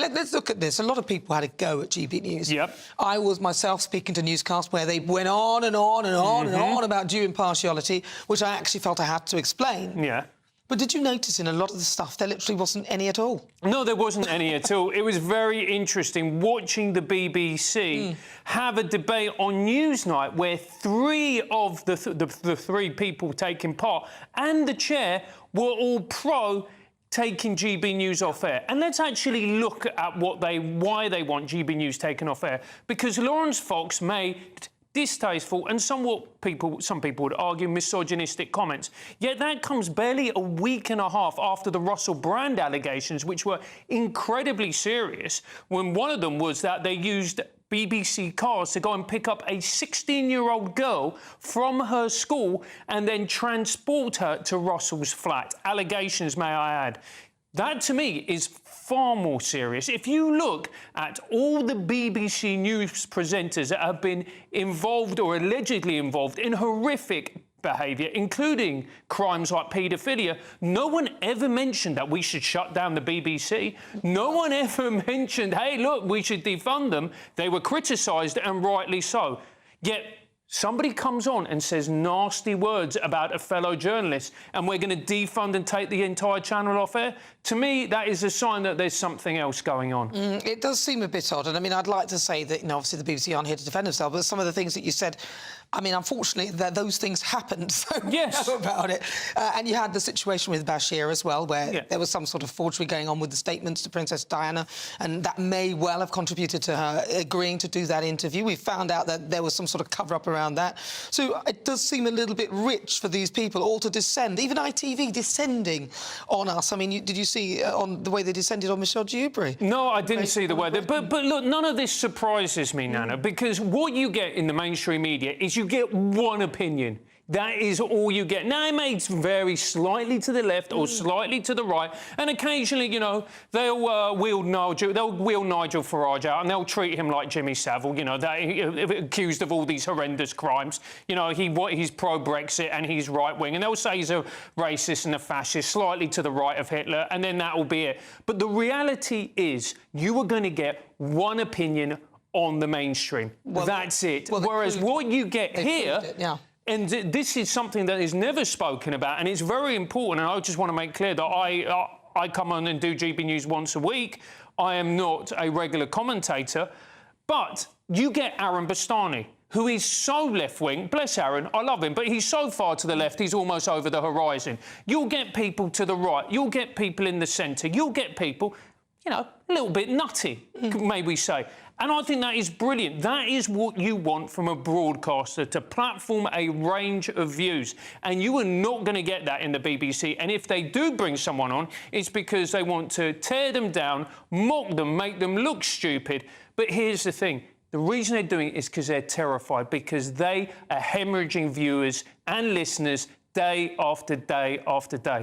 let's look at this. A lot of people had a go at GB News. Yep. I was myself speaking to newscasts where they went on and on and on and on about due impartiality, which I actually felt I had to explain. Yeah. But did you notice in a lot of the stuff there literally wasn't any at all? No, there wasn't any at all. It was very interesting watching the BBC have a debate on Newsnight where three of the three people taking part and the chair were all pro taking GB News off air. And let's actually look at why they want GB News taken off air. Because Lawrence Fox made distasteful and some people would argue misogynistic comments. Yet that comes barely a week and a half after the Russell Brand allegations, which were incredibly serious, when one of them was that they used BBC cars to go and pick up a 16-year-old girl from her school and then transport her to Russell's flat. Allegations, may I add. That, to me, is far more serious. If you look at all the BBC News presenters that have been involved or allegedly involved in horrific behaviour, including crimes like paedophilia, no one ever mentioned that we should shut down the BBC. No one ever mentioned, hey, look, we should defund them. They were criticised, and rightly so. Yet somebody comes on and says nasty words about a fellow journalist and we're going to defund and take the entire channel off air. To me, that is a sign that there's something else going on. It does seem a bit odd. And, I mean, I'd like to say that, you know, obviously the BBC aren't here to defend themselves, but some of the things that you said, I mean, unfortunately, those things happened, so yes, we know about it. And you had the situation with Bashir as well, where there was some sort of forgery going on with the statements to Princess Diana, and that may well have contributed to her agreeing to do that interview. We found out that there was some sort of cover-up around that. So it does seem a little bit rich for these people all to descend, even ITV descending on us. I mean, did you see on the way they descended on Michelle Dewberry? No, I didn't see the way. But look, none of this surprises me, Nana, because what you get in the mainstream media is you get one opinion. That is all you get. Now, it may vary slightly to the left or slightly to the right, and occasionally, you know, they'll wheel Nigel Farage out and they'll treat him like Jimmy Savile, you know, accused of all these horrendous crimes. You know, he's pro-Brexit and he's right-wing, and they'll say he's a racist and a fascist, slightly to the right of Hitler, and then that'll be it. But the reality is you are going to get one opinion on the mainstream. Well, that's it. Well, whereas what you get here... And this is something that is never spoken about, and it's very important. And I just want to make clear that I come on and do GB News once a week. I am not a regular commentator, but you get Aaron Bastani, who is so left-wing. Bless Aaron, I love him, but he's so far to the left, he's almost over the horizon. You'll get people to the right. You'll get people in the centre. You'll get people, you know, a little bit nutty, may we say. And I think that is brilliant. That is what you want from a broadcaster, to platform a range of views. And you are not going to get that in the BBC. And if they do bring someone on, it's because they want to tear them down, mock them, make them look stupid. But here's the thing. The reason they're doing it is because they're terrified, because they are hemorrhaging viewers and listeners day after day after day.